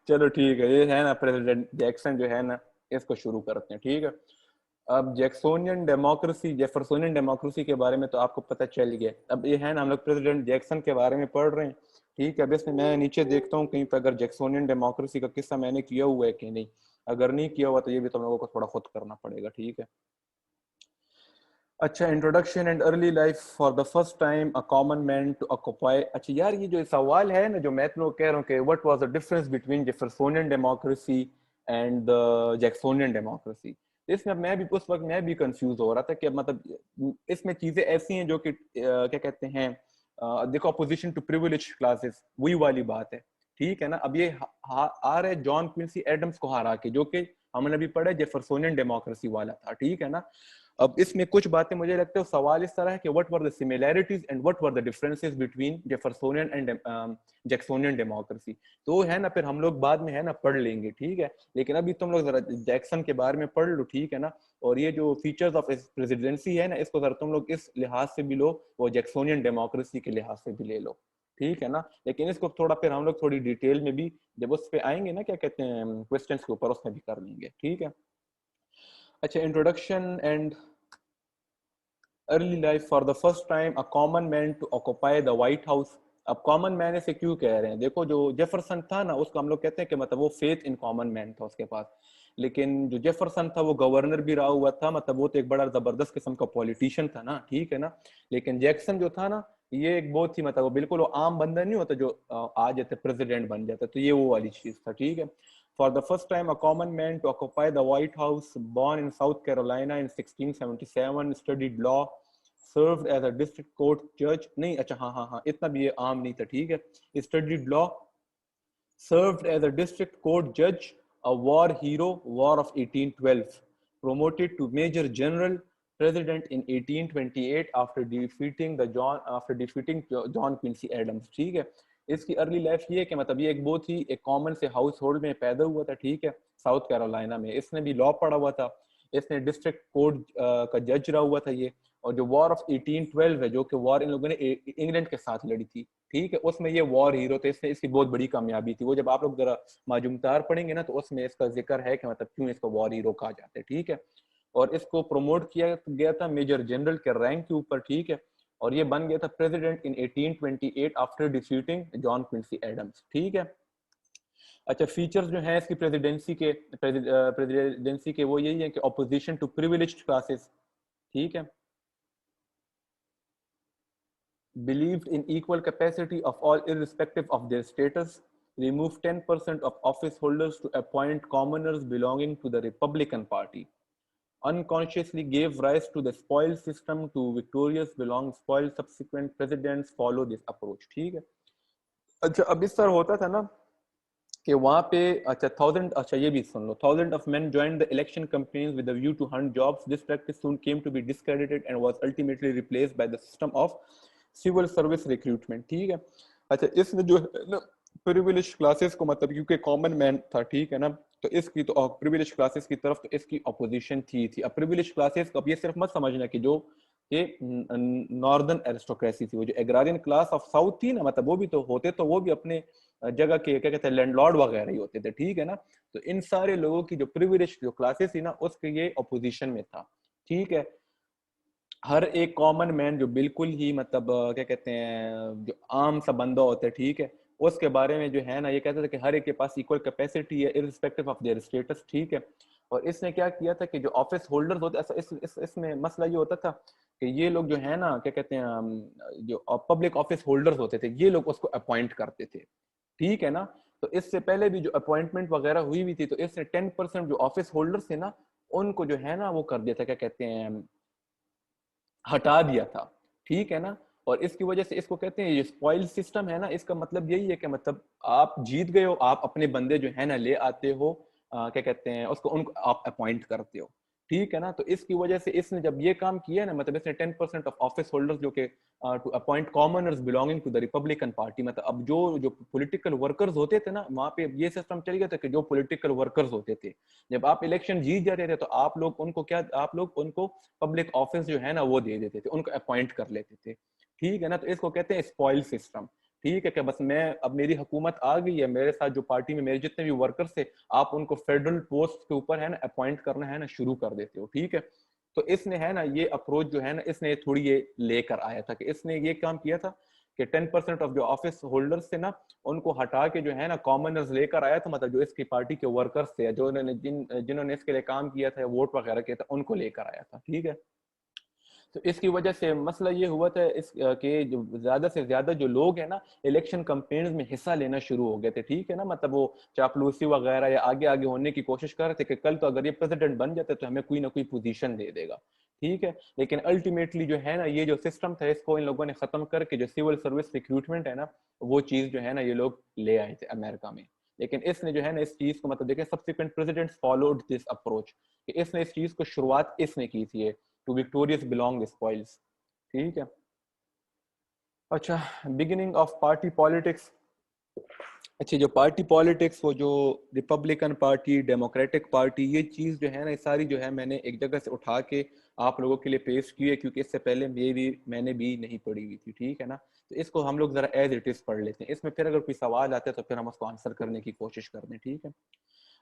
चलो ठीक है, ये है ना प्रेसिडेंट जैक्सन जो है ना, इसको शुरू करते हैं, ठीक है। अब जैक्सोनियन डेमोक्रेसी, जेफरसोनियन डेमोक्रेसी के बारे में तो आपको पता चल गया। अब ये है ना, हम लोग प्रेसिडेंट जैक्सन के बारे में पढ़ रहे हैं, ठीक है। अब इसमें मैं नीचे देखता हूँ कहीं पर अगर जैक्सोनियन डेमोक्रेसी का किस्सा मैंने किया हुआ है कि नहीं। अगर नहीं किया हुआ तो ये भी तुम लोगों को थोड़ा खुद करना पड़ेगा, ठीक है। अच्छा, introduction and early life for the first time a common man to occupy. अच्छा यार, ये जो सवाल है ना, जो मैं तुम लोग कह रहा हूँ कि what was the difference between Jeffersonian democracy and the Jacksonian democracy, इसमें मैं भी उस वक्त मैं भी कंफ्यूज हो रहा था कि मतलब इसमें चीजें ऐसी हैं जो कि क्या कहते हैं, देखो, अपोजिशन टू प्रिविलेज क्लासेस, वही वाली बात है, ठीक है ना। अब ये आ रहा है जॉन क्विंसी एडम्स को हरा के, जो कि हमने अभी पढ़ा जेफरसोनियन डेमोक्रेसी वाला था, ठीक है ना। अब इसमें कुछ बातें मुझे लगता है सवाल इस तरह है कि what were the similarities and what were the differences between Jeffersonian and Jacksonian democracy. तो है ना, फिर हम लोग बाद में है ना पढ़ लेंगे, ठीक है। लेकिन अभी तुम लोग जरा जैक्सन के बारे में पढ़ लो, ठीक है ना। और ये जो फीचर्स ऑफ प्रेसिडेंसी है ना, इसको जरा तुम लोग इस लिहाज से भी लो, वो जैक्सोनियन डेमोक्रेसी के लिहाज से भी ले लो, ठीक है ना। लेकिन इसको थोड़ा फिर हम लोग थोड़ी डिटेल में भी जब उस पर आएंगे ना, क्या कहते हैं, क्वेश्चंस के ऊपर, उसमें भी कर लेंगे, ठीक है। अच्छा, introduction and early life for the first time a common man to occupy the White House. अब कॉमन मैन इसे क्यों कह रहे हैं, देखो, जो जेफरसन था ना, उसको हम लोग कहते हैं कि मतलब वो फेथ इन कॉमन मैन था उसके पास। लेकिन जो जेफरसन था वो गवर्नर भी रहा हुआ था, मतलब वो तो एक बड़ा जबरदस्त किस्म का पॉलिटिशियन था ना, ठीक है ना। लेकिन जैक्सन जो था ना, ये एक बहुत ही मतलब वो बिल्कुल वो आम बंदा नहीं होता जो आ जाते प्रेसिडेंट बन जाता, तो ये वो वाली चीज था, ठीक है। For the first time, a common man to occupy the White House, born in South Carolina in 1677, studied law, served as a district court judge. नहीं, अच्छा, हाँ हाँ हाँ, इतना भी ये आम नहीं था, ठीक है। Studied law, served as a district court judge, a war hero, War of 1812, promoted to Major General, President in 1828 after defeating John Quincy Adams, ठीक है। इसकी अर्ली लाइफ ये है कि मतलब ये एक बहुत ही एक कॉमन से हाउस होल्ड में पैदा हुआ था, ठीक है, साउथ कैरोलिना में। इसने भी लॉ पढ़ा हुआ था, इसने डिस्ट्रिक्ट कोर्ट का जज रहा हुआ था ये। और जो वॉर ऑफ 1812 है, जो कि वॉर इन लोगों ने इंग्लैंड के साथ लड़ी थी, ठीक है, उसमें ये वॉर हीरो थे, इसमें इसकी बहुत बड़ी कामयाबी थी। वो जब आप लोग जरा माजूमतार पढ़ेंगे ना, तो उसमें इसका जिक्र है कि मतलब क्यों इसको वॉर हीरो कहा जाता है, ठीक है। और इसको प्रमोट किया गया था मेजर जनरल के रैंक के ऊपर, ठीक है। और ये बन गया था president in 1828 after defeating John Quincy Adams, ठीक है। अच्छा, फीचर्स जो है इसकी प्रेसिडेंसी के वो यही है कि ऑपोजिशन टू प्रिविलेज्ड क्लासेस, ठीक है, believed in equal capacity of all irrespective of their status, removed 10% of office holders to appoint commoners belonging to the Republican Party, unconsciously gave rise to the spoil system to victorious belong spoil subsequent presidents follow this approach, ठीक है। अच्छा, अब इस तरह होता था ना कि वहां पे, अच्छा, थाउजेंड, अच्छा ये भी सुन लो, thousand of men joined the election campaigns with a view to hunt jobs. This practice soon came to be discredited and was ultimately replaced by the system of civil service recruitment, ठीक है। अच्छा, इसमें जो है ना privilege classes को, मतलब क्योंकि कॉमन मैन था, ठीक है ना, तो इसकी तो प्रिविलेज क्लासेस की तरफ तो इसकी अपोजिशन थी। अब प्रिविलेज क्लासेस को अब ये सिर्फ मत समझना कि जो ये नॉर्दर्न एरिस्टोक्रेसी थी, वो जो एग्रारियन क्लास ऑफ साउथ थी ना, मतलब वो भी तो होते, तो वो भी अपने जगह के क्या कहते हैं लैंडलॉर्ड वगैरह ही होते थे, ठीक है ना। तो इन सारे लोगों की जो प्रिविलेज जो क्लासेस थी ना, उसके ये अपोजिशन में था, ठीक है। हर एक कॉमन मैन जो बिल्कुल ही मतलब क्या कहते हैं जो आम सा बंदा होता है, ठीक है, उसके बारे में जो है ना, ये कहते थे कि हर एक के पास इक्वल कैपेसिटी है इररिस्पेक्टिव ऑफ देयर स्टेटस, ठीक है। और इसने क्या किया था कि जो ऑफिस होल्डर्स होते, ऐसा इसमें मसला ये होता था कि ये लोग जो है ना, क्या कहते हैं, जो पब्लिक ऑफिस होल्डर्स होते थे, ये लोग उसको अपॉइंट करते थे, ठीक है ना। तो इससे पहले भी जो अपॉइंटमेंट वगैरह हुई हुई थी, तो इसने 10% जो ऑफिस होल्डर्स थे ना, उनको जो है ना वो कर दिया था, क्या कहते हैं, हटा दिया था, ठीक है ना। और इसकी वजह से इसको कहते हैं ये स्पॉइल सिस्टम है ना, इसका मतलब यही है कि मतलब आप जीत गए हो, आप अपने बंदे जो है ना ले आते हो, क्या कहते हैं उसको, उनको आप अपॉइंट करते हो, ठीक है ना। तो इसकी वजह से इसने जब ये काम किया ना, मतलब इसने 10% ऑफ ऑफिस होल्डर्स जो कि to appoint commoners belonging to the Republican Party, मतलब अब जो जो पॉलिटिकल वर्कर्स होते थे ना, वहां पे ये सिस्टम चल गया था कि जो पॉलिटिकल वर्कर्स होते थे, जब आप इलेक्शन जीत जाते थे, तो आप लोग उनको पब्लिक ऑफिस जो है ना वो दे देते थे, उनको अपॉइंट कर लेते थे, ठीक है ना। तो इसको कहते हैं स्पॉइल सिस्टम। ठीक है, कि बस मैं अब मेरी हुकूमत आ गई है, मेरे साथ जो पार्टी में मेरे जितने भी वर्कर्स थे, आप उनको फेडरल पोस्ट के ऊपर है ना अपॉइंट करना है ना शुरू कर देते हो। ठीक है, तो इसने है ना ये अप्रोच जो है ना इसने थोड़ी ये लेकर आया था कि इसने ये काम किया था कि 10% ऑफ जो ऑफिस होल्डर्स थे ना उनको हटा के जो है ना कॉमनर्स लेकर आया था, मतलब जो इसकी पार्टी के वर्कर्स थे, जो इन्होंने जिन्होंने इसके लिए काम किया था, वोट वगैरह किया था, उनको लेकर आया था। ठीक है, तो इसकी वजह से मसला ये हुआ था इस कि जो ज्यादा से ज्यादा जो लोग हैं ना इलेक्शन कैंपेन्स में हिस्सा लेना शुरू हो गए थे। ठीक है ना, मतलब वो चापलूसी वगैरह या आगे आगे होने की कोशिश कर रहे थे कि कल तो अगर ये प्रेसिडेंट बन जाते तो हमें कोई ना कोई पोजीशन दे देगा। ठीक है, लेकिन अल्टीमेटली जो है ना ये जो सिस्टम था इसको इन लोगों ने खत्म करके जो सिविल सर्विस रिक्रूटमेंट है ना वो चीज जो है ना ये लोग ले आए थे अमेरिका में। लेकिन इसने जो है ना इस चीज को मतलब देखें subsequent presidents followed this approach, इसने इस चीज को शुरुआत इसने की थी टू विक्टोरियस बिलोंग स्पॉइल्स। ठीक है, अच्छा, बिगिनिंग ऑफ पार्टी पॉलिटिक्स। अच्छा, जो पार्टी पॉलिटिक्स वो जो रिपब्लिकन पार्टी, डेमोक्रेटिक पार्टी, ये चीज़ जो है ना सारी जो है मैंने एक जगह से उठा के आप लोगों के लिए पेश की है, क्योंकि इससे पहले मैंने भी नहीं पढ़ी हुई थी। ठीक है ना, तो इसको हम लोग जरा एज इट इज पढ़ लेते हैं, इसमें फिर अगर कोई सवाल आते हैं तो फिर हम उसको आंसर करने की कोशिश करते हैं। ठीक है,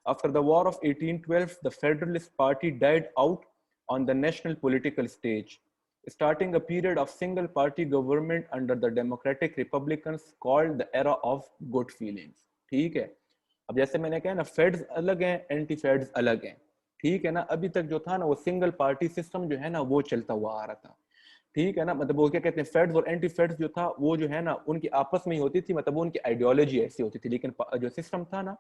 after the war of 1812 the federalist party died out on the national political stage, starting a period of single party government under the democratic republicans called the era of good feelings। ठीक है, अब जैसे मैंने कहा ना fades अलग हैं, anti fades अलग हैं। ठीक है ना, अभी तक जो था ना वो सिंगल पार्टी सिस्टम जो है ना वो चलता हुआ आ रहा था। ठीक है ना, मतलब वो क्या कहते हैं फेड्स और एंटी फेड्स जो था वो जो है ना उनकी आपस में ही होती थी, मतलब वो उनकी आइडियोलॉजी ऐसी होती थी, लेकिन जो सिस्टम था ना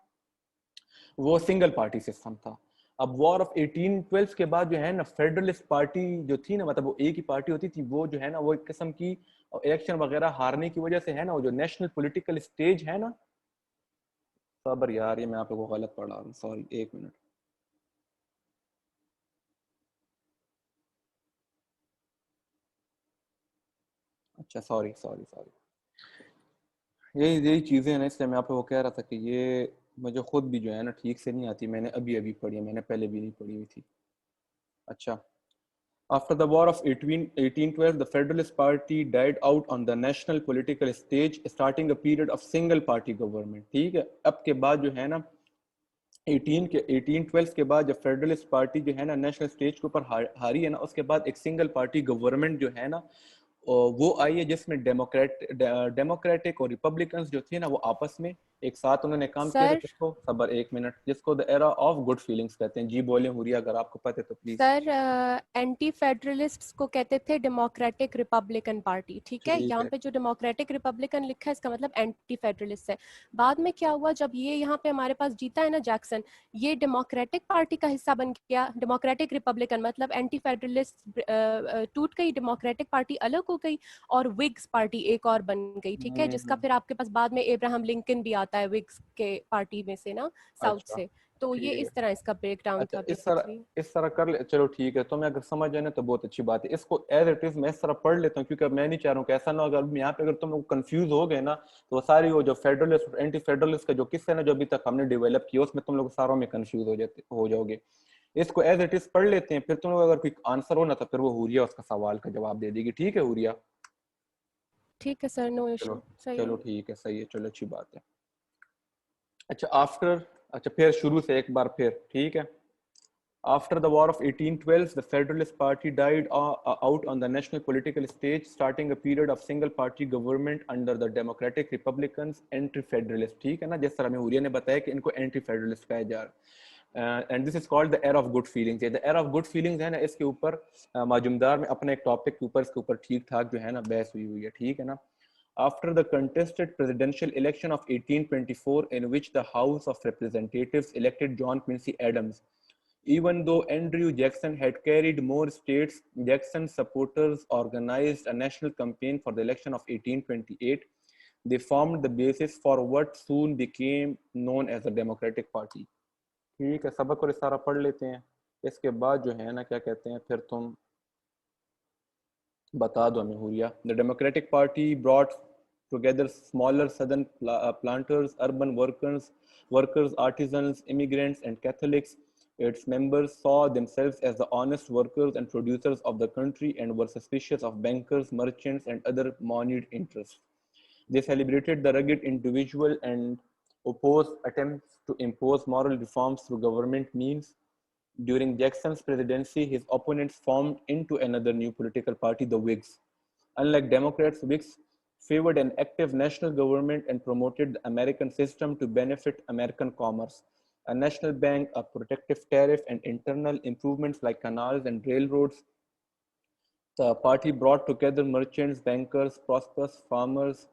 वो सिंगल पार्टी सिस्टम था। अब वॉर ऑफ 1812 के बाद जो है ना फेडरलिस्ट पार्टी जो थी ना, मतलब वो एक ही पार्टी होती थी, वो जो है ना वो एक किस्म की इलेक्शन वगैरह हारने की वजह से है ना वो जो नेशनल पॉलिटिकल स्टेज है ना, सबर यार ये मैं आप लोगों को गलत पढ़ा रहा हूँ, सॉरी एक मिनट। अच्छा सॉरी सॉरी सॉरी, यही यही चीज़ें हैं ना, इसलिए मैं आप लोगों को कह रहा था कि ये मुझे खुद भी जो है ना ठीक से नहीं आती, मैंने अभी अभी पढ़ी है, मैंने पहले भी नहीं पढ़ी हुई थी। अच्छा, after the war of 1812, the Federalist Party died out on the national political stage, starting a period of single party government। ठीक है, अब के बाद जो है ना 1812 के बाद जब फेडरलिस्ट पार्टी जो है ना नेशनल स्टेज के ऊपर हारी है ना, उसके बाद एक सिंगल पार्टी गवर्नमेंट जो है ना वो आई है, जिसमें डेमोक्रेटिक और रिपब्लिकन्स जो थे ना वो आपस में एक साथ उन्होंने काम किया था, सर जिसको सबर एक मिनट, जिसको the era of good feelings कहते हैं। जी बोले हुरिया, अगर आपको पता है तो प्लीज। सर एंटी फेडरलिस्ट्स को कहते थे डेमोक्रेटिक रिपब्लिकन पार्टी। ठीक है, ठीक यहाँ है, पे जो डेमोक्रेटिक रिपब्लिकन लिखा है इसका मतलब एंटी फेडरलिस्ट है। बाद में क्या हुआ, जब ये यहाँ पे हमारे पास जीता है ना जैक्सन, ये डेमोक्रेटिक पार्टी का हिस्सा बन गया। डेमोक्रेटिक रिपब्लिकन मतलब एंटी फेडरलिस्ट टूट गई, डेमोक्रेटिक पार्टी अलग हो गई और विग्स पार्टी एक और बन गई। ठीक है, जिसका फिर आपके पास बाद में एब्राहम लिंकन भी आता है विग्स के पार्टी में से ना, साउथ अच्छा से। तो ये ठीक है, इस तरह इसका ब्रेकडाउन अच्छा था इस तरह बेसिकली। कर ले, चलो ठीक है, तो मैं अगर समझ जाए ना तो बहुत अच्छी बात है, इसको एज इट इज मैं इस तरह पढ़ लेता हूँ, क्योंकि अब मैं नहीं चाह रहा हूँ कि ऐसा ना हो, अगर यहाँ पे अगर तुम लोग कंफ्यूज हो गए ना तो सारी वो जो फेडरलिस्ट और एंटी फेडरलिस्ट का जो किस्सा है ना जो अभी तक हमने डेवलप किया उसमें तुम लोग सारों में कंफ्यूज हो जाओगे। इसको एज इट इज पढ़ लेते हैं, फिर तुम लोग अगर कोई आंसर हो ना तो फिर वो हुरिया उसका सवाल का जवाब दे देगी। ठीक है हुरिया? ठीक है सर, नो चलो, इशू, सही चलो है। ठीक है, सही है, चलो अच्छी बात है। अच्छा आफ्टर, अच्छा फिर शुरू से एक बार फिर, ठीक है। After the War of 1812, the Federalist Party died out on the national political stage, starting a period of single-party government under the Democratic Republicans, anti-federalist। ठीक है ना, जिस तरह में हुरिया ने बताया कि इनको anti-federalist कहा जा रहा है। And this is called the era of good feelings. The era of good feelings है ना, इसके ऊपर माजुमदार में अपने एक टॉपिक के ऊपर इसके ऊपर ठीक ठाक जो है ना बहस हुई है। ठीक है ना, after the contested presidential election of 1824, in which the House of Representatives elected John Quincy Adams, even though Andrew Jackson had carried more states, Jackson's supporters organized a national campaign for the election of 1828. They formed the basis for what soon became known as the Democratic Party। ठीक है, सबक और इशारा पढ़ लेते हैं, इसके बाद जो है ना क्या कहते हैं फिर तुम बता दो हमें Huriya. The democratic party brought together smaller southern planters, urban workers, artisans, immigrants, and Catholics. Its members saw themselves as the honest workers and producers of the country and were suspicious of bankers, merchants, and other moneyed interests. They celebrated the rugged individual and opposed attempts to impose moral reforms through government means. During Jackson's presidency, his opponents formed into another new political party, the Whigs. Unlike Democrats, Whigs favored an active national government and promoted the American system to benefit American commerce. A national bank, a protective tariff, and internal improvements like canals and railroads. The party brought together merchants, bankers, prosperous farmers.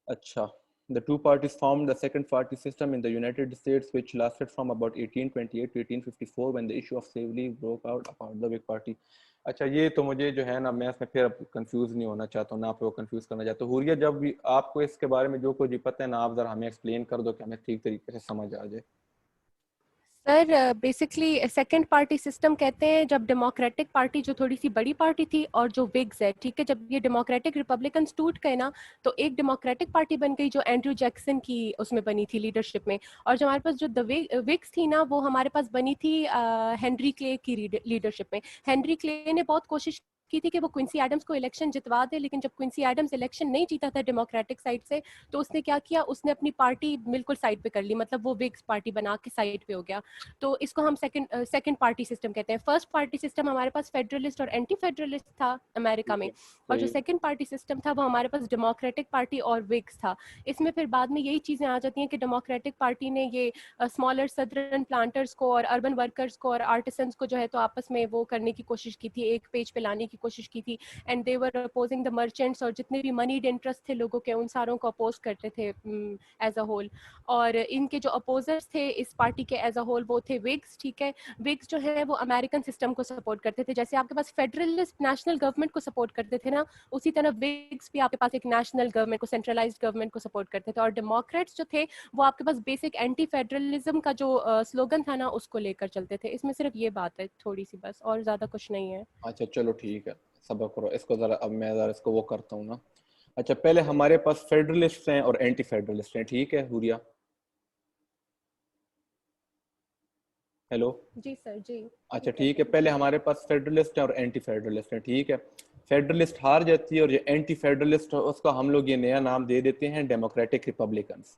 Acha. The two parties formed the second party system in the United States, which lasted from about 1828 to 1854 when the issue of slavery broke out about the Whig Party. अच्छा, ये तो मुझे जो है ना, मैं इसमें फिर कंफ्यूज नहीं होना चाहता हूँ ना, आपको कंफ्यूज करना चाहता हूँ। हुरिया, जब भी आपको इसके बारे में जो कुछ पता है ना, आप जरा हमें एक्सप्लेन कर दो कि हमें ठीक तरीके से समझ आ जाए। Sir basically second party system कहते हैं जब डेमोक्रेटिक पार्टी जो थोड़ी सी बड़ी पार्टी थी और जो विग्स है, ठीक है, जब ये डेमोक्रेटिक रिपब्लिकन्स टूट गए ना, तो एक डेमोक्रेटिक पार्टी बन गई जो एंड्रयू जैक्सन की उसमें बनी थी लीडरशिप में। और जो हमारे पास जो द विग्स थी ना, वो हमारे पास बनी थी हेनरी क्ले की लीडरशिप में। हेनरी क्ले ने बहुत कोशिश की थी कि वो क्विंसी एडम्स को इलेक्शन जितवा दे, लेकिन जब क्विंसी एडम्स इलेक्शन नहीं जीता था डेमोक्रेटिक साइड से, तो उसने क्या किया, उसने अपनी पार्टी बिल्कुल साइड पे कर ली, मतलब वो विग्स पार्टी बना के साइड पे हो गया। तो इसको हम सेकंड पार्टी सिस्टम कहते हैं। फर्स्ट पार्टी सिस्टम हमारे पास फेडरलिस्ट और एंटी फेडरलिस्ट था अमेरिका में, और जो सेकंड पार्टी सिस्टम था वो हमारे पास डेमोक्रेटिक पार्टी और विग्स था। इसमें फिर बाद में यही चीजें आ जाती हैं कि डेमोक्रेटिक पार्टी ने ये स्मॉलर सदर्न प्लांटर्स को और अर्बन वर्कर्स को और आर्टिसंस को जो है तो आपस में वो करने की कोशिश की थी, एक पेज पे लाने की कोशिश की थी। And they were opposing the merchants, और जितने भी मनीड इंटरेस्ट थे लोगों के, उन सारों को अपोज करते थे एज अ होल। और इनके जो अपोजर्स थे इस पार्टी के एज अ होल वो थे विग्स, ठीक है। विग्स जो है वो अमेरिकन सिस्टम को सपोर्ट करते थे, जैसे आपके पास फेडरलिस्ट नेशनल गवर्नमेंट को सपोर्ट करते थे ना, उसी तरह विग्स भी आपके पास एक नेशनल गवर्नमेंट को, सेंट्रलाइज्ड गवर्नमेंट को सपोर्ट करते थे। और डेमोक्रेट्स जो थे वो आपके पास बेसिक एंटी फेडरलिज्म का जो स्लोगन था ना उसको लेकर चलते थे। इसमें सिर्फ ये बात है थोड़ी सी, बस, और ज्यादा कुछ नहीं है। अच्छा चलो ठीक है, सब्र करो, इसको जरा अब मैं जरा इसको वो करता हूँ ना। अच्छा, पहले हमारे पास फेडरलिस्ट हैं और एंटी फेडरलिस्ट हैं, ठीक है हुरिया? हेलो जी सर जी। अच्छा ठीक है, पहले हमारे पास फेडरलिस्ट है और एंटी फेडरलिस्ट है, ठीक है। फेडरलिस्ट हार जाती है और जो एंटी फेडरलिस्ट है उसका हम लोग ये नया नाम दे देते हैं डेमोक्रेटिक रिपब्लिकन्स,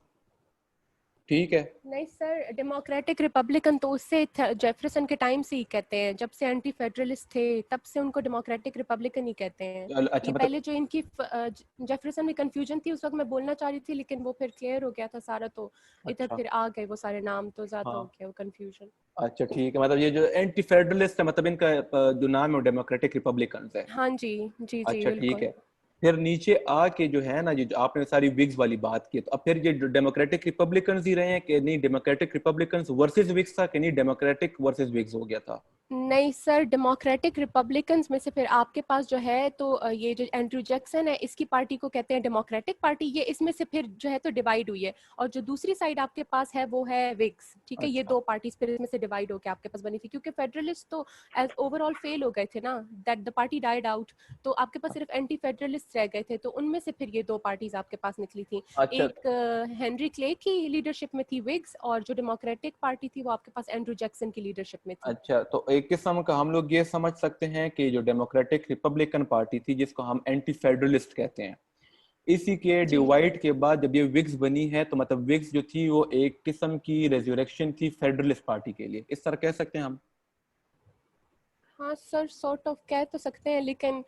ठीक है। नहीं सर, डेमोक्रेटिक रिपब्लिकन तो उससे जेफरसन के टाइम से ही कहते हैं, जब से एंटी फेडरलिस्ट थे तब से उनको डेमोक्रेटिक रिपब्लिकन ही कहते हैं। अच्छा ये मतलब पहले जो इनकी जेफरसन में कंफ्यूजन थी उस वक्त मैं बोलना चाह रही थी, लेकिन वो फिर क्लियर हो गया था सारा, तो इधर अच्छा फिर आ गए वो सारे नाम, तो ज्यादा हो हाँ, गया वो कंफ्यूजन। अच्छा ठीक है, मतलब ये जो एंटी फेडरलिस्ट है मतलब इनका जो नाम है वो डेमोक्रेटिक रिपब्लिकन्स है। हाँ जी, जी जी अच्छा ठीक बिल्कुल। है, फिर नीचे आके जो है ना, ये जो आपने सारी विग्स वाली बात की, तो अब फिर ये डेमोक्रेटिक रिपब्लिकन्स ही रहे हैं कि नहीं, डेमोक्रेटिक रिपब्लिकन्स वर्सेस विग्स था कि नहीं, डेमोक्रेटिक वर्सेस विग्स हो गया था? नहीं सर, डेमोक्रेटिक रिपब्लिकन्स में से फिर आपके पास जो है तो ये जो एंड्रयू जैक्सन है इसकी पार्टी को कहते हैं डेमोक्रेटिक पार्टी, ये इसमें से फिर जो है तो डिवाइड हुई है। और जो दूसरी साइड आपके पास है वो है विग्स, ठीक है। ये अच्छा दो पार्टीज फिर इसमें से डिवाइड होकर आपके पास बनी थी, क्योंकि फेडरलिस्ट तो एज ओवरऑल फेल हो गए थे ना, that the party died out. तो आपके पास सिर्फ एंटी फेडरलिस्ट रह गए थे, तो उनमें से फिर ये दो पार्टीज आपके पास निकली थी। अच्छा एक हेनरी क्ले की लीडरशिप में थी विग्स, और जो डेमोक्रेटिक पार्टी थी वो आपके पास एंड्रयू जैक्सन की लीडरशिप में थी। अच्छा, तो एक किस्म का हम लोग ये समझ सकते हैं कि जो डेमोक्रेटिक रिपब्लिकन पार्टी थी जिसको हम एंटी फेडरलिस्ट कहते हैं, इसी के जी डिवाइड के बाद जब ये विग्स बनी है तो मतलब विग्स जो थी वो एक किस्म की रेजरेक्शन थी फेडरलिस्ट पार्टी के लिए, इस तरह कह सकते हैं हम? हाँ सर, सॉर्ट ऑफ कह तो सकते हैं, लेकिन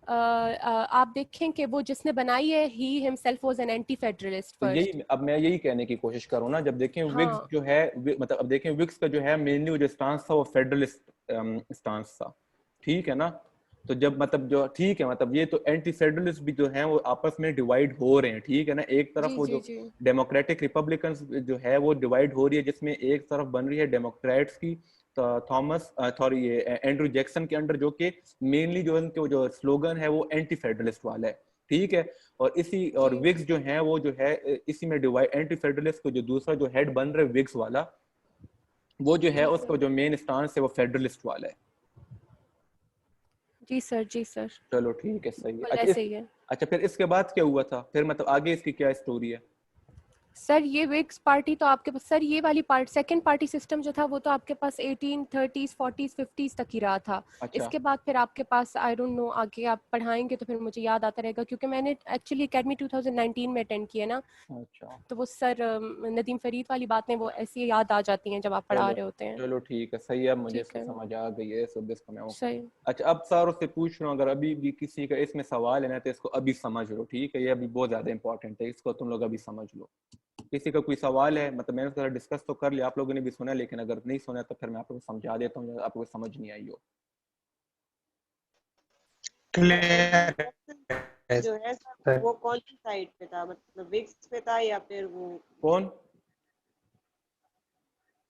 आप देखें कि वो जिसने बनाई है he himself was an anti federalist तो फर्स्ट। यही अब मैं यही कहने की कोशिश करूँ ना, जब देखें विग्स हाँ जो है मतलब अब देखें विग्स का जो है मेनली जो स्टांस था वो फेडरलिस्ट स्टांस था, ठीक है ना। तो जब मतलब जो ठीक है, मतलब ये तो एंटी फेडरलिस्ट भी जो है वो आपस में डिवाइड हो रहे हैं, ठीक है ना। एक तरफ जी वो जी जो जी डेमोक्रेटिक रिपब्लिकन्स जो है वो डिवाइड हो रही है, जिसमें एक तरफ बन रही है डेमोक्रेट्स की, तो थॉमस सॉरी ये एंड्रू जैक्सन के अंडर, जो कि मेनली जो उनके जो स्लोगन है वो एंटी फेडरलिस्ट वाला है, ठीक है। और इसी और जी विग्स जो है वो जो है इसी में डिवाइड, एंटी फेडरलिस्ट को जो दूसरा जो हेड बन रहा है विग्स वाला, वो जो है जी उसका सर, जो मेन स्टांस है वो फेडरलिस्ट वाला है। जी सर, जी सर, चलो ठीक है, सही है। बिल्कुल अच्छा ऐसे ही है। अच्छा फिर इसके बाद क्या हुआ था, फिर मतलब आगे इसकी क्या स्टोरी है? सर ये विक्स पार्टी तो आपके पास, सर ये वाली पार्ट सेकंड पार्टी सिस्टम जो था वो तो आपके पास 1830s 40s 50s तक ही रहा था। अच्छा इसके बाद फिर आपके पास आई डोंट नो, आगे आप पढ़ाएंगे तो फिर मुझे याद आता रहेगा, क्योंकि मैंने एक्चुअली एकेडमी 2019 में अटेंड किया ना, अच्छा। तो वो सर नदीम फरीद वाली बातें वो ऐसी याद आ जाती हैं जब आप पढ़ा चलो रहे होते हैं। चलो ठीक है, सही है, अब मुझे ठीक इसकी है, समझ आ गई है, सो इसको मैं ओके। सही। अच्छा, अब सर उससे पूछ रहा हूँ, अगर अभी भी किसी का इसमें सवाल है ना तो इसको अभी समझ लो, ठीक है, ये अभी बहुत ज्यादा इंपॉर्टेंट है, इसको तुम लोग अभी समझ लो। किसी का कोई सवाल है, मतलब मैंने थोड़ा डिस्कस तो कर लिया, आप लोगों ने भी सुना, लेकिन अगर नहीं सुना तो फिर मैं आप लोगों को समझा देता हूँ, आपको समझ नहीं आई हो। क्लियर जो है सर वो कौन सी साइड पे था, मतलब विक्स पे था या फिर वो कौन?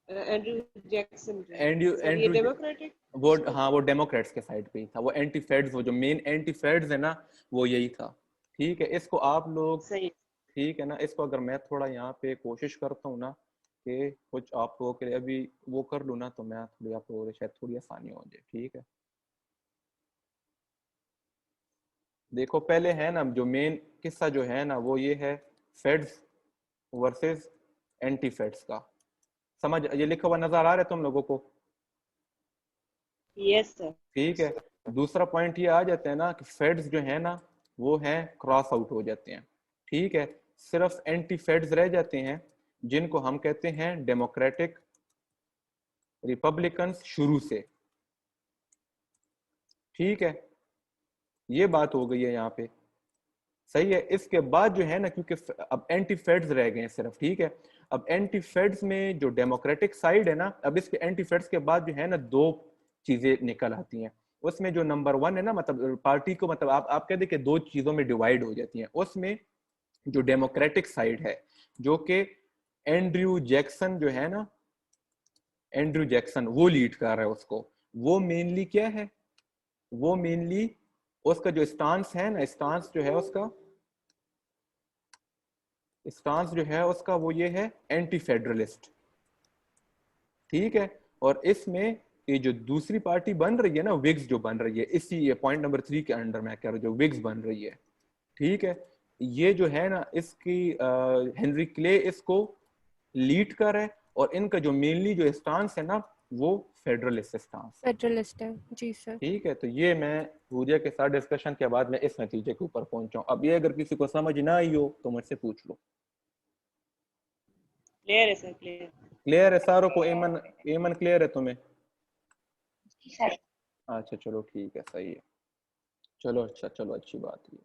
एंड्रयू जैक्सन जो एंड्रू सर, ये डेमोक्रेटिक? वो, हाँ वो डेमोक्रेट्स के साइड पे ही था, वो एंटी फेड्स, वो जो मेन एंटी फेड्स है ना वो यही था, ठीक है। इसको आप लोग, सही। ठीक है ना, इसको अगर मैं थोड़ा यहाँ पे कोशिश करता हूँ ना कि कुछ आप लोगों के लिए अभी वो कर लूँ ना, तो मैं थोड़ी आप लोगों को शायद थोड़ी आसानी हो जाए, ठीक है। देखो पहले है ना, जो मेन किस्सा जो है ना वो ये है, फेड्स वर्सेस एंटी फेड्स का। समझ, ये लिखा हुआ नजर आ रहा है तुम लोगों को? Yes sir. ठीक है। दूसरा पॉइंट ये आ जाता है ना कि फेड्स जो है ना वो हैं क्रॉस आउट हो जाते हैं, ठीक है। सिर्फ एंटी फेड्स रह जाते हैं, जिनको हम कहते हैं डेमोक्रेटिक रिपब्लिकन्स शुरू से, ठीक है। ये बात हो गई है यहाँ पे, सही है। इसके बाद जो है ना, क्योंकि अब एंटी फेड्स रह गए हैं सिर्फ, ठीक है। अब एंटी फेड्स में जो डेमोक्रेटिक साइड है ना, अब इसके एंटी फेड्स के बाद जो है ना दो चीजें निकल आती हैं। उसमें जो नंबर वन है ना, मतलब पार्टी को, मतलब आप कह दें कि दो चीजों में डिवाइड हो जाती हैं। उसमें जो डेमोक्रेटिक साइड है, जो कि एंड्रयू जैक्सन जो है ना, एंड्रयू जैक्सन वो लीड कर रहा है उसको। वो मेनली क्या है, वो मेनली उसका जो स्टांस है ना, स्टांस जो है उसका, स्टांस जो है उसका वो ये है एंटी फेडरलिस्ट, ठीक है। और इसमें ये जो दूसरी पार्टी बन रही है ना, विग्स जो बन रही है, इसी ये पॉइंट नंबर 3 के अंडर मैं कह रहा हूँ, जो विग्स बन रही है, ठीक है। ये जो है ना इसकी हेनरी क्ले इसको लीड कर है, और इनका जो मेनली जो स्टांस है ना वो फेडरलिस्ट स्टांस है, फेडरलिस्ट है जी सर। ठीक है। तो ये मैं पूजा के साथ डिस्कशन के बाद मैं इस नतीजे के ऊपर पहुंचा हूँ। अब ये अगर किसी को समझ ना आई हो तो मुझसे पूछ लो। क्लियर है सर, क्लियर। क्लियर है सारों को? एमन, एमन क्लियर है तुम्हें? अच्छा चलो ठीक है, सही है, चलो अच्छा, चलो अच्छी बात है।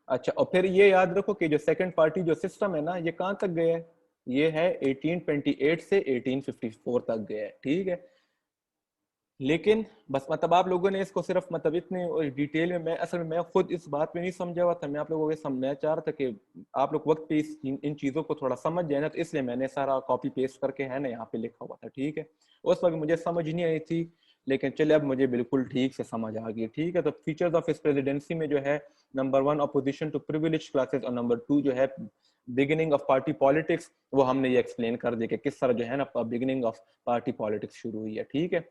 अच्छा, और फिर ये याद रखो कि जो सेकंड पार्टी जो सिस्टम है ना, ये कहाँ तक गया है, ये है 1828 से 1854 तक गया है, ठीक है। लेकिन बस मतलब आप लोगों ने इसको सिर्फ मतलब इतने डिटेल में, मैं असल में मैं खुद इस बात में नहीं समझा हुआ था, मैं आप लोगों को समझना चाह रहा था कि आप लोग वक्त पे इन चीज़ों को थोड़ा समझ जाए ना, तो इसलिए मैंने सारा कॉपी पेस्ट करके है ना यहाँ पे लिखा हुआ था, ठीक है। उस वक्त मुझे समझ नहीं आई थी, लेकिन चले अब मुझे बिल्कुल ठीक से समझ आ गई, ठीक है। तो फीचर्स ऑफ इस प्रेसिडेंसी में जो है, number 1 opposition to privilege classes, और नंबर 2 जो है बिगिनिंग ऑफ पार्टी पॉलिटिक्स, वो हमने ये एक्सप्लेन कर दिया कि किस तरह जो है ना बिगिनिंग ऑफ पार्टी पॉलिटिक्स शुरू हुई है, ठीक है।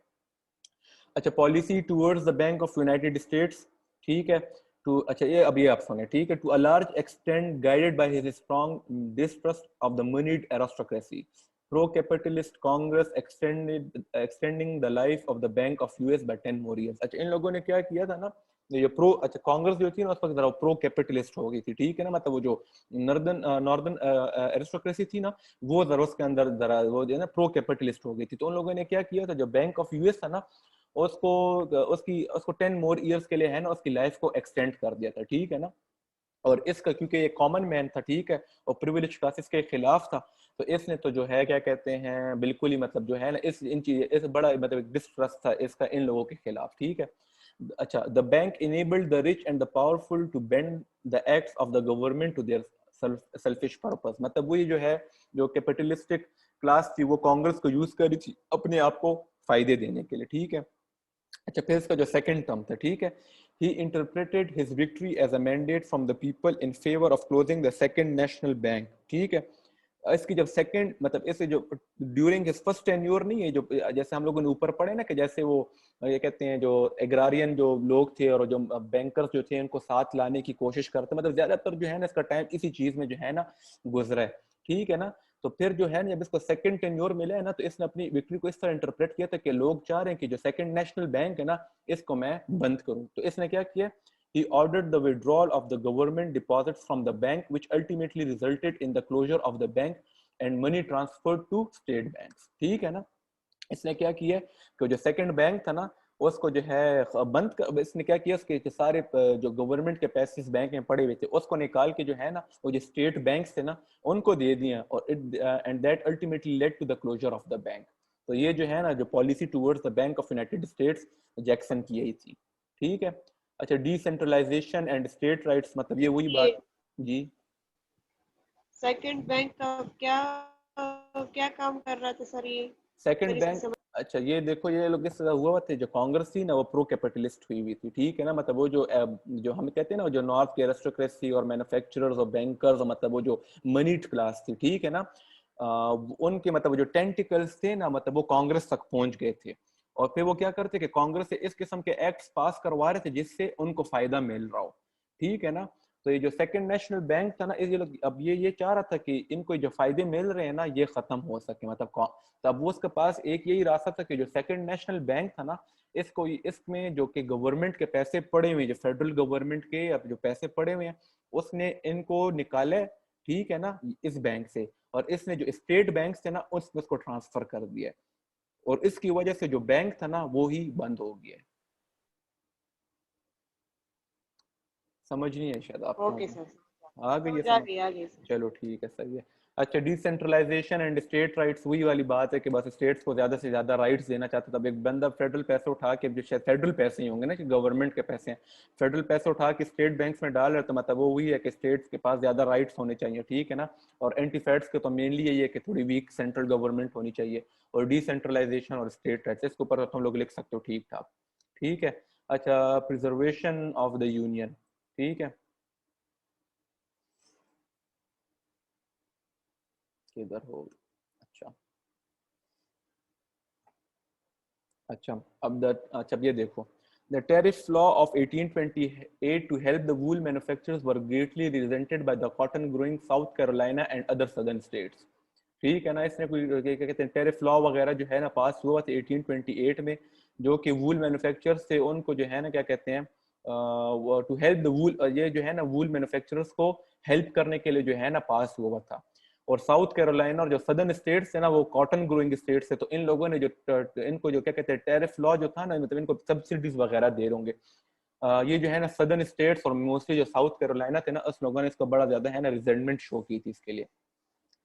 अच्छा, policy towards the Bank of United states, ठीक है। टू, अच्छा ये अब ये आप सुने, ठीक है। To a large extent guided by his strong distrust of the moneyed aristocracy, pro capitalist Congress extending the life of the Bank of US by 10 more years. अच्छा, इन लोगों ने क्या किया था ना, ये प्रो, अच्छा कांग्रेस जो थी ना उस वक्त जरा प्रो कैपिटलिस्ट हो गई थी, ठीक है ना, मतलब वो जो नॉर्दर्न एरिस्टोक्रेसी थी ना, वो जरा उसके अंदर जरा वो जो है ना प्रो कैपिटलिस्ट हो गई थी। तो उन लोगों ने क्या किया था, जो बैंक ऑफ यूएस था ना, उसको उसको 10 मोर इयर्स के लिए है ना उसकी लाइफ को एक्सटेंड कर दिया था, ठीक है ना। और इसका क्योंकि ये कॉमन मैन था, ठीक है, और प्रिविलेज क्लासेस के खिलाफ था, तो इसने तो जो है क्या कहते हैं, बिल्कुल ही मतलब जो है ना इन चीज इस बड़ा मतलब डिस्ट्रस्ट था इसका इन लोगों के खिलाफ, ठीक है। अच्छा, the bank enabled the rich and the powerful to bend the acts of the government to their selfish purpose, मतलब वही जो है जो कैपिटलिस्टिक क्लास थी वो कांग्रेस को यूज करी थी अपने आप को फायदे देने के लिए, ठीक है। अच्छा, फिर इसका जो सेकंड टर्म था, ठीक है, he interpreted his victory as a mandate from the people in favor of closing the second national bank, ठीक है। इसकी जब सेकंड मतलब इसे जो ड्यूरिंग हिज फर्स्ट टेन्योर नहीं है, जो जैसे हम लोगों ने ऊपर पढ़े ना कि जैसे वो ये कहते हैं जो एग्रारियन जो लोग थे और जो बैंकर्स जो थे उनको साथ लाने की कोशिश करते, मतलब ज्यादातर जो है ना इसका टाइम इसी चीज में जो है ना गुजरा है। ठीक है ना। तो फिर जो है ना जब इसको सेकंड टेन्योर मिला है ना, तो इसने अपनी विक्ट्री को इस तरह इंटरप्रेट किया था कि लोग चाह रहे हैं कि जो सेकंड नेशनल बैंक है ना, इसको मैं बंद करूं। तो इसने क्या किया, he ordered the withdrawal of the government deposits from the bank, which ultimately resulted in the closure of the bank and money transferred to state banks। ठीक है ना। इसने क्या किया कि जो सेकंड बैंक था ना, उसको जो है बंद कर, इसने क्या किया, उसके सारे जो गवर्नमेंट के पैसे इस बैंक में पड़े हुए थे उसको निकाल के जो है ना वो जो स्टेट बैंक्स थे ना उनको दे दिया, और and that ultimately led to the closure of the bank. तो ये जो है ना जो policy towards the Bank of United States Jackson की यही थी। ठीक है। अच्छा, डिसेंट्रलाइजेशन एंड स्टेट राइट्स, मतलब ये वही बात जी। सेकंड बैंक का क्या क्या काम कर रहा था सर ये? सेकंड मेरी बैंक, समझ अच्छा ये देखो, ये लोग इस हुआ थे, जो कांग्रेस थी ना वो प्रो कैपिटलिस्ट हुई हुई थी। ठीक है ना, मतलब वो जो हम कहते हैं ना, जो नॉर्थ की एरिस्टोक्रेसी और मैन्युफैक्चरर्स और बैंकर्स, मतलब वो जो मनीड क्लास थी, ठीक है ना, उनके मतलब जो टेंटिकल्स थे ना, मतलब वो कांग्रेस तक पहुंच गए थे। और फिर वो क्या करते कि कांग्रेस से इस किस्म के एक्ट्स पास करवा रहे थे जिससे उनको फायदा मिल रहा हो। ठीक है ना। तो ये जो सेकंड नेशनल बैंक था ना, ये लोग अब ये चाह रहा था कि इनको जो फायदे मिल रहे हैं ना ये खत्म हो सके, मतलब तब वो उसके पास एक यही रास्ता था कि जो सेकंड नेशनल बैंक था ना, इसको इसमें जो कि गवर्नमेंट के पैसे पड़े हुए, जो फेडरल गवर्नमेंट के अब जो पैसे पड़े हुए हैं, उसने इनको निकाले, ठीक है ना, इस बैंक से, और इसने जो स्टेट बैंक थे ना उसको ट्रांसफर कर दिया, और इसकी वजह से जो बैंक था ना वो ही बंद हो गया। समझ नहीं है शायद आपको? ओके सर, आ गई है समझ समझ? आ गई सर। चलो ठीक है, सही है। अच्छा, डिसेंट्रलाइजेशन एंड स्टेट राइट्स, वही वाली बात है कि बस स्टेट्स को ज्यादा से ज्यादा राइट्स देना चाहता था। तब एक बंदा फेडरल पैसे उठा के, जो शायद फेडरल पैसे ही होंगे ना कि गवर्नमेंट के पैसे हैं, फेडरल पैसे उठा के स्टेट बैंक्स में डाल रहे, तो मतलब वो वही है कि स्टेट्स के पास ज्यादा राइट्स होने चाहिए। ठीक है ना। और एंटी फैट्स के तो मेनली यही है कि थोड़ी वीक सेंट्रल गवर्नमेंट होनी चाहिए, और डिसेंट्रलाइजेशन और स्टेट राइट्स, इसके ऊपर तुम लोग लिख सकते हो ठीक ठाक। ठीक है। अच्छा, प्रिजर्वेशन ऑफ द यूनियन, ठीक है, किधर हो? अच्छा अच्छा, अच्छा अब ये देखो, the tariff law of 1828 to help the wool manufacturers were greatly resented by the cotton growing South Carolina and other southern states। ठीक है ना। इसने कोई क्या कहते हैं टेरिफ लॉ वगैरह जो है ना पास हुआ था 1828 में, जो कि वूल मैन्युफैक्चरर्स से उनको जो है ना क्या कहते हैं टू हेल्प द वूल, ये जो है ना वूल मैन्युफैक्चरर्स को हेल्प करने के लिए जो है ना पास हुआ था। और साउथ कैरोलिना और जो सदर्न स्टेट्स है ना वो कॉटन ग्रोइंग स्टेट्स है, तो इन लोगों ने जो इनको जो क्या कहते हैं टेरिफ लॉ जो था ना, मतलब इनको सब्सिडीज वगैरह दे होंगे। ये जो है ना सदर्न स्टेट्स और मोस्टली जो साउथ कैरोलिना थे ना, उस लोगों ने इसको बड़ा ज्यादा है ना रिजेंटमेंट शो की थी इसके लिए।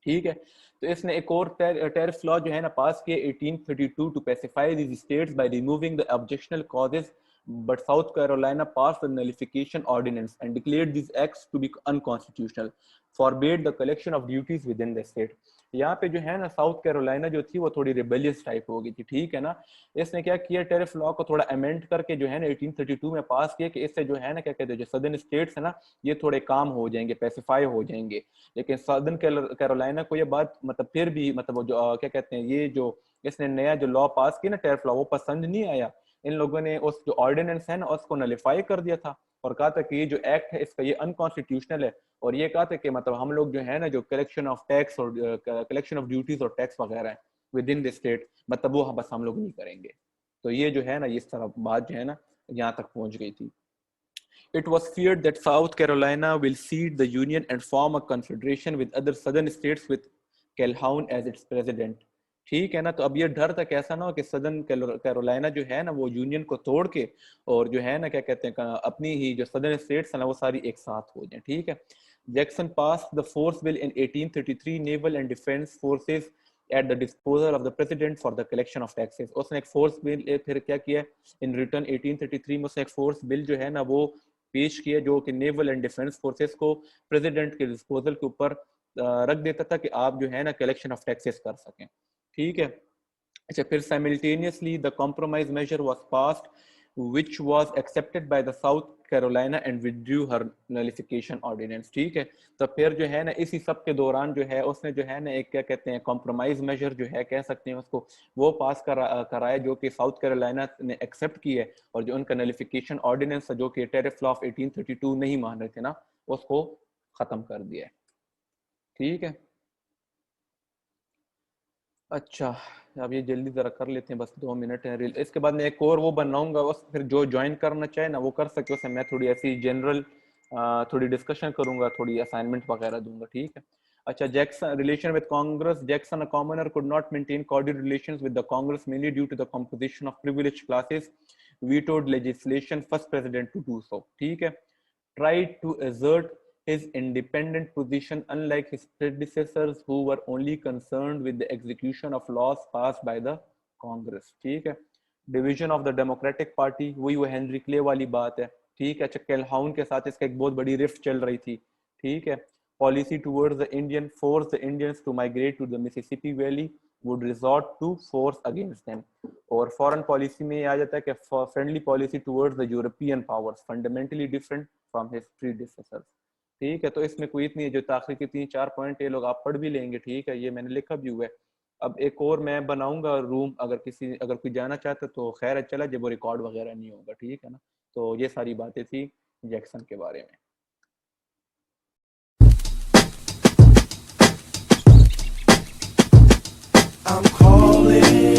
ठीक है। तो इसने एक और टेरिफ लॉ जो है ना पास किया 1832 to specify these states by removing the objectional causes, but South Carolina passed a nullification ordinance and declared these acts to be unconstitutional, forbade the collection of duties within the state। यहाँ पे जो है ना south Carolina जो थी वो थोड़ी rebellious type हो गई थी। ठीक है ना। इसने क्या किया, टेरिफ लॉ को थोड़ा अमेंड करके जो है ना 1832 में पास किया कि इससे जो है ना क्या कहते हैं जो सदर्न स्टेट्स है ना ये थोड़े काम हो जाएंगे, पैसिफाई हो जाएंगे। लेकिन सदर्न कैरोलिना को ये बात मतलब फिर भी मतलब वो जो क्या कहते हैं ये जो इसने नया जो लॉ पास किया ना टेरिफ लॉ, वो पसंद नहीं आया। इन लोगों ने उस जो ऑर्डिनेंस है ना उसको नलिफाई कर दिया था, और कहा था कि ये जो एक्ट है इसका ये अनकॉन्स्टिट्यूशनल है, और ये कहा था कि मतलब हम लोग जो है ना जो कलेक्शन ऑफ टैक्स और कलेक्शन ऑफ ड्यूटीज और टैक्स वगैरह है विद इन द स्टेट, मतलब वो बस हम लोग नहीं करेंगे। तो ये जो है ना इस तरह बात जो है ना यहाँ तक पहुंच गई थी। It was feared that South Carolina will cede the union and form a confederation with other southern states with Calhoun as its president। ठीक है ना। तो अब ये डर था कैसा ना हो कि सदर्न कैरोलिना जो है ना वो यूनियन को तोड़ के और जो है ना क्या कहते हैं अपनी ही जो सदर्न स्टेट्स है ना वो सारी एक साथ हो जाए। ठीक है। Jackson pass the force bill in 1833 naval and defence forces at the disposal of the president for the collection of taxes. उसने एक फोर्स बिल फिर क्या किया इन रिटर्न 1833 में उसने एक फोर्स बिल जो है ना वो पेश किया जो कि नेवल एंड डिफेंस फोर्सेस को प्रेसिडेंट के डिस्पोजल के ऊपर रख देता था कि आप जो है ना कलेक्शन ऑफ टैक्सेस कर सकें। ठीक है। अच्छा, फिर simultaneously the compromise measure was passed which was accepted by the South Carolina and withdrew her nullification ordinance। ठीक है। तो फिर जो है ना इसी सब के दौरान जो है उसने जो है ना एक क्या कहते हैं कॉम्प्रोमाइज मेजर जो है कह सकते हैं उसको, वो पास कराया जो कि साउथ कैरोलिना ने एक्सेप्ट की है, और जो उनका नलिफिकेशन ऑर्डिनेंस जो कि टेरिफ लॉ ऑफ 1832 नहीं मान रहे थे ना उसको खत्म कर दिया है। ठीक है। अच्छा, अब ये जल्दी जरा कर लेते हैं, बस 2 मिनट है। इसके बाद मैं एक और वो बनाऊंगा, बस फिर जो ज्वाइन करना चाहे ना वो कर सके। उसमें मैं थोड़ी ऐसी जनरल थोड़ी डिस्कशन करूंगा, थोड़ी असाइनमेंट वगैरह दूंगा, ठीक है। अच्छा, Jackson relation with Congress, Jackson a commoner could not maintain cordial relations with the Congress mainly due to the composition of privileged classes, vetoed legislation, first president to do so, ठीक है। tried to assert his independent position unlike his predecessors who were only concerned with the execution of laws passed by the Congress, ठीक है। Division of the democratic party, वही वो Henry clay वाली बात है, ठीक है। अच्छा, कैलहाउन के साथ इसका एक बहुत बड़ी रिफ्ट चल रही थी, ठीक है। Policy towards the Indian, force the Indians to migrate to the Mississippi Valley, would resort to force against them. और फॉरेन पॉलिसी में आ जाता है कि friendly policy towards the European powers, fundamentally different from his predecessors, ठीक है। तो इसमें कोई इतनी जो ताखिर की 3-4 पॉइंट ये लोग आप पढ़ भी लेंगे, ठीक है, ये मैंने लिखा भी हुआ है। अब एक और मैं बनाऊंगा रूम, अगर कोई जाना चाहता तो खैर है, चला जब वो रिकॉर्ड वगैरह नहीं होगा, ठीक है ना। तो ये सारी बातें थी जैक्सन के बारे में। I'm calling